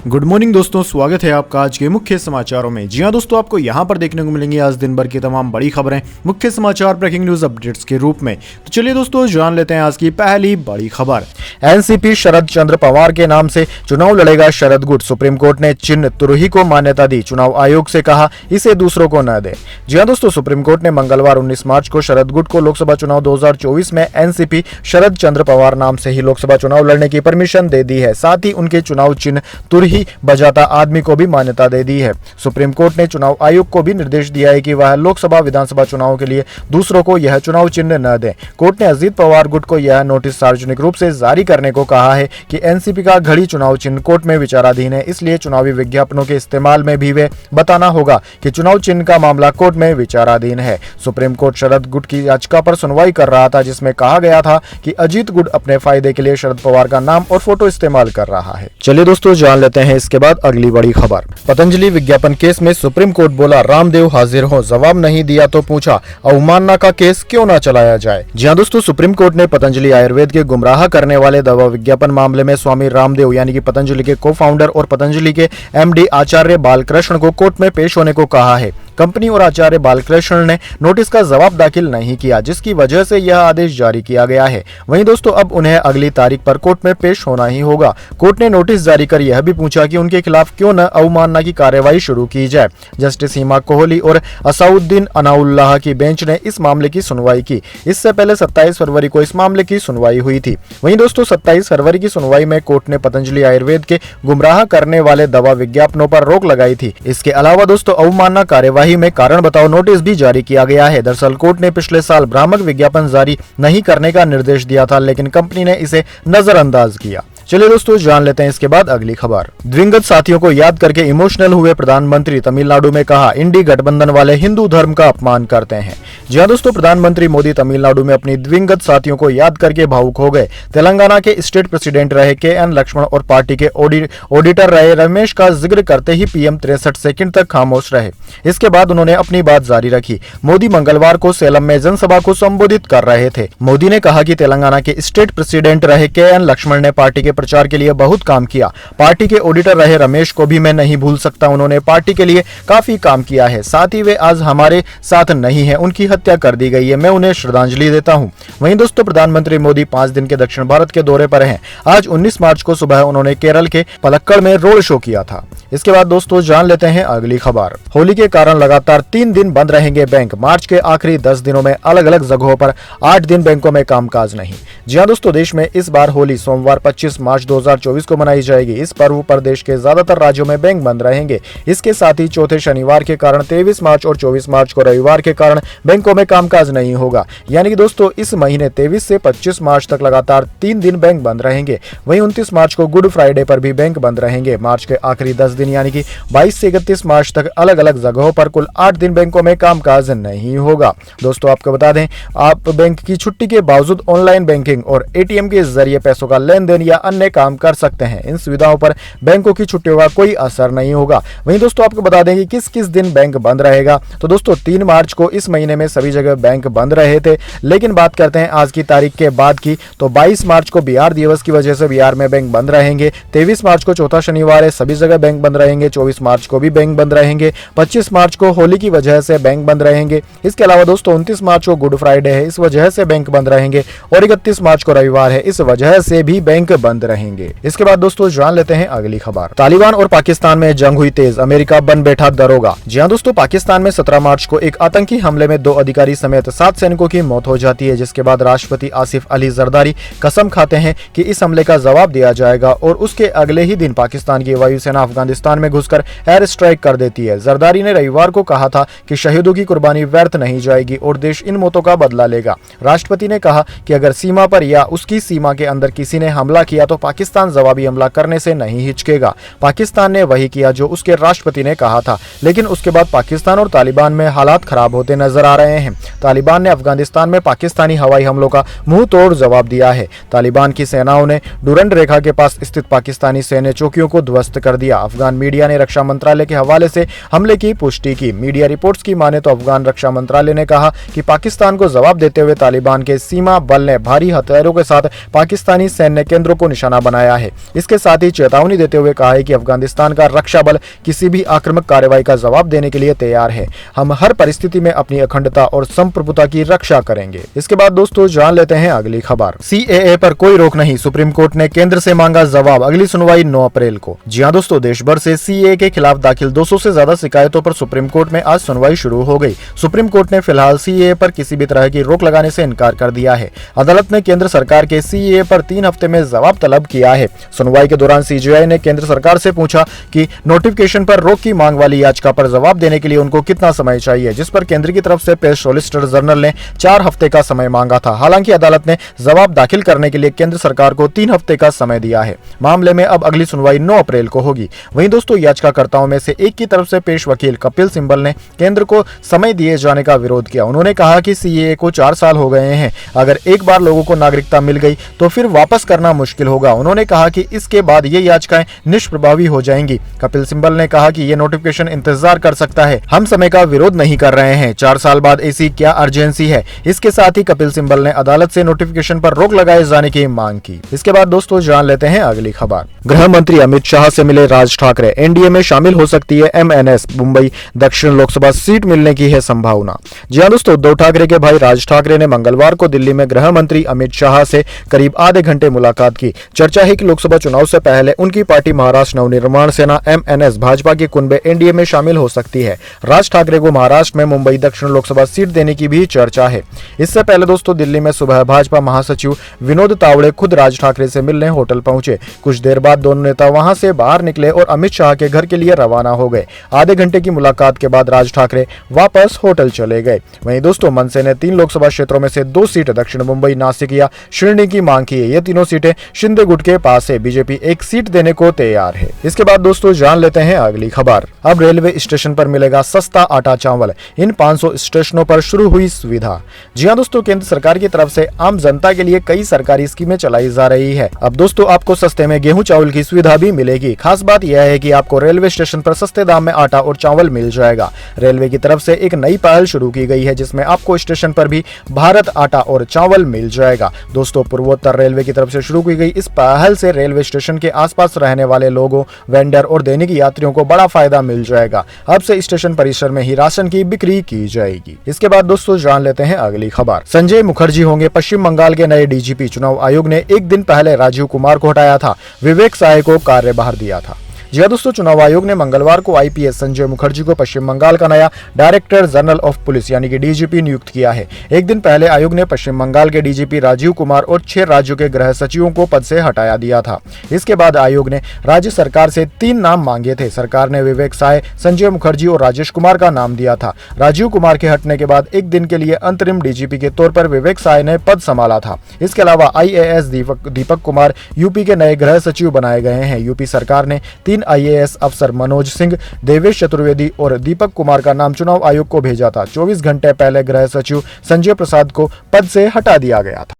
Good morning दोस्तों, स्वागत है आपका आज के मुख्य समाचारों में। जी हां दोस्तों, आपको यहां पर देखने को मिलेंगी आज दिन भर की तमाम बड़ी खबरें मुख्य समाचार ब्रेकिंग न्यूज अपडेट्स के रूप में। तो चलिए दोस्तों, जान लेते हैं आज की पहली बड़ी खबर। एनसीपी शरद चंद्र पवार के नाम से चुनाव लड़ेगा शरद गुट। सुप्रीम कोर्ट ने चिन्ह तुरही को मान्यता दी, चुनाव आयोग से कहा इसे दूसरों को न दे। जी हां दोस्तों, सुप्रीम कोर्ट ने मंगलवार 19 मार्च को शरद गुट को लोकसभा चुनाव 2024 में एनसीपी शरद चंद्र पवार नाम से ही लोकसभा चुनाव लड़ने की परमिशन दे दी है। साथ ही उनके चुनाव चिन्ह तुरही बजाता आदमी को भी मान्यता दे दी है। सुप्रीम कोर्ट ने चुनाव आयोग को भी निर्देश दिया है कि वह लोकसभा विधानसभा चुनाव के लिए दूसरों को यह चुनाव चिन्ह न दें। कोर्ट ने अजीत पवार गुट को यह नोटिस सार्वजनिक रूप से जारी करने को कहा है कि एनसीपी का घड़ी चुनाव चिन्ह कोर्ट में विचाराधीन है, इसलिए चुनावी विज्ञापनों के इस्तेमाल में भी वे बताना होगा कि चुनाव चिन्ह का मामला कोर्ट में विचाराधीन है। सुप्रीम कोर्ट शरद गुट की याचिका पर सुनवाई कर रहा था, जिसमें कहा गया था कि अजीत गुट अपने फायदे के लिए शरद पवार का नाम और फोटो इस्तेमाल कर रहा है। चलिए दोस्तों, जान लेते हैं इसके बाद अगली बड़ी खबर। पतंजलि विज्ञापन केस में सुप्रीम कोर्ट बोला रामदेव हाजिर हो, जवाब नहीं दिया तो पूछा अवमानना का केस क्यों न चलाया जाए। जी हां दोस्तों, सुप्रीम कोर्ट ने पतंजलि आयुर्वेद के गुमराह करने वाले दवा विज्ञापन मामले में स्वामी रामदेव यानी कि पतंजलि के को फाउंडर और पतंजलि के एमडी आचार्य बालकृष्ण को कोर्ट में पेश होने को कहा है। कंपनी और आचार्य बालकृष्ण ने नोटिस का जवाब दाखिल नहीं किया, जिसकी वजह से यह आदेश जारी किया गया है। वहीं दोस्तों, अब उन्हें अगली तारीख पर कोर्ट में पेश होना ही होगा। कोर्ट ने नोटिस जारी कर यह भी पूछा कि उनके खिलाफ क्यों न अवमानना की कार्यवाही शुरू की जाए। जस्टिस हिमा कोहली और असाउद्दीन अनाउल्लाह की बेंच ने इस मामले की सुनवाई की। इससे पहले 27 फरवरी को इस मामले की सुनवाई हुई थी। वहीं दोस्तों, 27 फरवरी की सुनवाई में कोर्ट ने पतंजलि आयुर्वेद के गुमराह करने वाले दवा विज्ञापनों पर रोक लगाई थी। इसके अलावा दोस्तों, अवमानना कार्यवाही में कारण बताओ नोटिस भी जारी किया गया है। दरअसल कोर्ट ने पिछले साल भ्रामक विज्ञापन जारी नहीं करने का निर्देश दिया था, लेकिन कंपनी ने इसे नजरअंदाज किया। चलिए दोस्तों, जान लेते हैं इसके बाद अगली खबर। दिवंगत साथियों को याद करके इमोशनल हुए प्रधानमंत्री, तमिलनाडु में कहा इंडी गठबंधन वाले हिंदू धर्म का अपमान करते हैं। जी हां दोस्तों, प्रधानमंत्री मोदी तमिलनाडु में अपनी दिवंगत साथियों को याद करके भावुक हो गए। तेलंगाना के स्टेट प्रेसिडेंट रहे के.एन. लक्ष्मण और पार्टी के ऑडिटर रहे रमेश का जिक्र करते ही पीएम 63 सेकंड तक खामोश रहे। इसके बाद उन्होंने अपनी बात जारी रखी। मोदी मंगलवार को सेलम में जनसभा को संबोधित कर रहे थे। मोदी ने कहा कि तेलंगाना के स्टेट प्रेसिडेंट रहे के.एन. लक्ष्मण ने पार्टी के प्रचार के लिए बहुत काम किया। पार्टी के ऑडिटर रहे रमेश को भी मैं नहीं भूल सकता, उन्होंने पार्टी के लिए काफी काम किया है। साथ ही वे आज हमारे साथ नहीं है, उनकी हत्या कर दी गई है, मैं उन्हें श्रद्धांजलि देता हूं। वहीं दोस्तों, प्रधानमंत्री मोदी 5 दिन के दक्षिण भारत के दौरे पर हैं। आज 19 मार्च को सुबह उन्होंने केरल के पलक्कड़ में रोड शो किया था। इसके बाद दोस्तों, जान लेते हैं अगली खबर। होली के कारण लगातार 3 दिन बंद रहेंगे बैंक। मार्च के आखिरी 10 दिनों में अलग अलग जगहों पर 8 दिन बैंकों में कामकाज नहीं। जी हां दोस्तों, देश में इस बार होली सोमवार 25 मार्च 2024 को मनाई जाएगी। इस पर्व पर देश के ज्यादातर राज्यों में बैंक बंद रहेंगे। इसके साथ ही चौथे शनिवार के कारण 23 मार्च और 24 मार्च को रविवार के कारण बैंकों में कामकाज नहीं होगा। यानी कि दोस्तों, इस महीने 23 से 25 मार्च तक लगातार 3 दिन बैंक बंद रहेंगे। वहीं 29 मार्च को गुड फ्राइडे पर भी बैंक बंद रहेंगे। मार्च के आखिरी 10 दिन यानी कि 22 से 31 मार्च तक अलग अलग जगहों पर कुल 8 दिन बैंकों में कामकाज नहीं होगा। दोस्तों, आपको बता दें, आप बैंक की छुट्टी के बावजूद ऑनलाइन बैंकिंग और एटीएम के जरिए पैसों का लेन देन या अन्य काम कर सकते हैं। इन सुविधाओं पर बैंकों की छुट्टियों का कोई असर नहीं होगा। वहीं दोस्तों, आपको बता दें कि किस किस दिन बैंक बंद रहेगा। तो दोस्तों, 3 मार्च को इस महीने में सभी जगह बैंक बंद रहे थे, लेकिन बात करते हैं आज की तारीख के बाद की, तो 22 मार्च को बिहार दिवस की वजह से बिहार में बैंक बंद रहेंगे। 23 मार्च को चौथा शनिवार है, सभी जगह बैंक बंद रहेंगे। 24 मार्च को भी बैंक बंद रहेंगे। 25 मार्च को होली की वजह से बैंक बंद रहेंगे। इसके अलावा दोस्तों, 29 मार्च को गुड फ्राइडे है, इस वजह से बैंक बंद रहेंगे। और 31 मार्च को रविवार है, इस वजह से भी बैंक बंद रहेंगे। इसके बाद दोस्तों, जान लेते हैं अगली खबर। तालिबान और पाकिस्तान में जंग हुई तेज, अमेरिका बन बैठा दरोगा। जी हां दोस्तों, पाकिस्तान में 17 मार्च को एक आतंकी हमले में 2 अधिकारी समेत 7 सैनिकों की मौत हो जाती है, जिसके बाद राष्ट्रपति आसिफ अली जरदारी कसम खाते हैं कि इस हमले का जवाब दिया जाएगा। और उसके अगले ही दिन पाकिस्तान की वायुसेना अफगानिस्तान में घुसकर एयर स्ट्राइक कर देती है। जरदारी ने रविवार को कहा था कि शहीदों की कुर्बानी व्यर्थ नहीं जाएगी और देश इन मौतों का बदला लेगा। राष्ट्रपति ने कहा कि अगर सीमा पर या उसकी सीमा के अंदर किसी ने हमला किया तो पाकिस्तान जवाबी हमला करने से नहीं हिचकेगा। पाकिस्तान ने वही किया जो उसके राष्ट्रपति ने कहा था, लेकिन उसके बाद पाकिस्तान और तालिबान में हालात खराब होते नजर आ रहे हैं। तालिबान ने अफगानिस्तान में पाकिस्तानी हवाई हमलों का मुंह तोड़ जवाब दिया है। तालिबान की सेनाओं ने डुरंड रेखा के पास स्थित पाकिस्तानी सैन्य चौकियों को ध्वस्त कर दिया। अफगान मीडिया ने रक्षा मंत्रालय के हवाले से हमले की पुष्टि की। मीडिया रिपोर्ट्स की माने तो अफगान रक्षा मंत्रालय ने कहा कि पाकिस्तान को जवाब देते हुए तालिबान के सीमा बल ने भारी हथियारों के साथ पाकिस्तानी सैन्य केंद्रों को निशाना बनाया है। इसके साथ ही चेतावनी देते हुए कहा है कि अफगानिस्तान का रक्षा बल किसी भी आक्रामक कार्रवाई का जवाब देने के लिए तैयार है। हम हर परिस्थिति में अपनी अखंडता और संप्रभुता की रक्षा करेंगे। इसके बाद दोस्तों जान लेते हैं अगली खबर। सीएए पर कोई रोक नहीं, सुप्रीम कोर्ट ने केंद्र से मांगा जवाब, अगली सुनवाई 9 अप्रैल को। जी हां दोस्तों, देश भर से सीएए के खिलाफ दाखिल 200 से ज्यादा शिकायतों पर सुप्रीम कोर्ट में आज सुनवाई शुरू हो गई। सुप्रीम कोर्ट ने फिलहाल सीएए पर किसी भी तरह की रोक लगाने से इनकार कर दिया है। अदालत ने केंद्र सरकार के सीएए पर 3 हफ्ते में जवाब तलब किया है। सुनवाई के दौरान सीजेआई ने केंद्र सरकार से पूछा कि नोटिफिकेशन पर रोक की मांग वाली याचिका पर जवाब देने के लिए उनको कितना समय चाहिए, जिस पर केंद्र की तरफ से पेश सॉलिसिटर जनरल ने 4 हफ्ते का समय मांगा था। हालांकि अदालत ने जवाब दाखिल करने के लिए केंद्र सरकार को 3 हफ्ते का समय दिया है। मामले में अब अगली सुनवाई 9 अप्रैल को होगी। वहीं दोस्तों याचिकाकर्ताओं में से एक की तरफ से पेश वकील कपिल सिब्बल ने केंद्र को समय दिए जाने का विरोध किया। उन्होंने कहा कि सीएए को 4 साल हो गए हैं, अगर एक बार लोगों को नागरिकता मिल गई तो फिर वापस करना मुश्किल होगा। उन्होंने कहा कि इसके बाद ये याचिकाएं निष्प्रभावी हो जाएंगी। कपिल सिब्बल ने कहा कि ये नोटिफिकेशन इंतजार कर सकता है, हम समय का विरोध नहीं कर रहे हैं। 4 साल बाद ऐसी क्या अर्जेंसी है। इसके साथ ही कपिल सिब्बल ने अदालत से नोटिफिकेशन पर रोक लगाए जाने की मांग की। इसके बाद दोस्तों जान लेते हैं अगली खबर। गृह मंत्री अमित शाह से मिले राज ठाकरे, एनडीए में शामिल हो सकती है एमएनएस, मुंबई दक्षिण लोकसभा सीट मिलने की है संभावना। जी हां दोस्तों, उद्धव ठाकरे के भाई राज ठाकरे ने मंगलवार को दिल्ली में गृह मंत्री अमित शाह से करीब आधे घंटे मुलाकात की। चर्चा है कि लोकसभा चुनाव से पहले उनकी पार्टी महाराष्ट्र नवनिर्माण सेना एमएनएस भाजपा के कुनबे एनडीए में शामिल हो सकती है। राज ठाकरे को महाराष्ट्र में मुंबई दक्षिण लोकसभा सीट देने की भी चर्चा है। इससे पहले दोस्तों दिल्ली में सुबह भाजपा महासचिव विनोद तावड़े खुद राज ठाकरे से मिलने होटल पहुंचे। कुछ देर बाद दोनों नेता वहां से बाहर निकले और अमित शाह के घर के लिए रवाना हो गए। आधे घंटे की मुलाकात के बाद राज ठाकरे वापस होटल चले गए। वहीं दोस्तों मनसे ने 3 लोकसभा क्षेत्रों में से 2 सीट दक्षिण मुंबई, नासिक या शिरडी की मांग की है। ये तीनों सीटें शिंदे गुट के पास है। बीजेपी 1 सीट देने को तैयार है। इसके बाद दोस्तों जान लेते हैं अगली खबर। अब रेलवे स्टेशन पर मिलेगा सस्ता आटा चावल, इन 500 स्टेशनों पर शुरू हुई सुविधा। जी हां दोस्तों, केंद्र सरकार की तरफ से आम जनता के लिए कई सरकारी स्कीमें चलाई जा रही है। अब दोस्तों आपको सस्ते में गेहूं चावल की सुविधा भी मिलेगी। खास बात यह है कि आपको रेलवे स्टेशन पर सस्ते दाम में आटा और चावल मिल जाएगा। रेलवे की तरफ से एक नई पहल शुरू की गई है जिसमें आपको स्टेशन पर भी भारत आटा और चावल मिल जाएगा। दोस्तों पूर्वोत्तर रेलवे की तरफ से शुरू की गई इस पहल से रेलवे स्टेशन के आसपास रहने वाले लोगों, वेंडर और दैनिक यात्रियों को बड़ा फायदा मिल जाएगा। अब से स्टेशन परिसर में ही राशन की बिक्री की जाएगी। इसके बाद दोस्तों जान लेते हैं अगली खबर। संजय मुखर्जी होंगे पश्चिम बंगाल के नए डीजीपी। चुनाव आयोग ने एक दिन पहले राजीव कुमार को हटाया था, विवेक साय को कार्यभार दिया था। जी हां दोस्तों, चुनाव आयोग ने मंगलवार को आईपीएस संजय मुखर्जी को पश्चिम बंगाल का नया डायरेक्टर जनरल ऑफ पुलिस यानी कि डीजीपी नियुक्त किया है। एक दिन पहले आयोग ने पश्चिम बंगाल के डीजीपी राजीव कुमार और 6 राज्यों के गृह सचिवों को पद से हटाया दिया था। इसके बाद आयोग ने राज्य सरकार से 3 नाम मांगे थे। सरकार ने विवेक साय, संजय मुखर्जी और राजेश कुमार का नाम दिया था। राजीव कुमार के हटने के बाद एक दिन के लिए अंतरिम डीजीपी के तौर पर विवेक साय ने पद संभाला था। इसके अलावा आईएएस दीपक कुमार यूपी के नए गृह सचिव बनाए गए हैं। यूपी सरकार ने 3 आईएएस अफसर मनोज सिंह, देवेश चतुर्वेदी और दीपक कुमार का नाम चुनाव आयोग को भेजा था। 24 घंटे पहले गृह सचिव संजय प्रसाद को पद से हटा दिया गया था।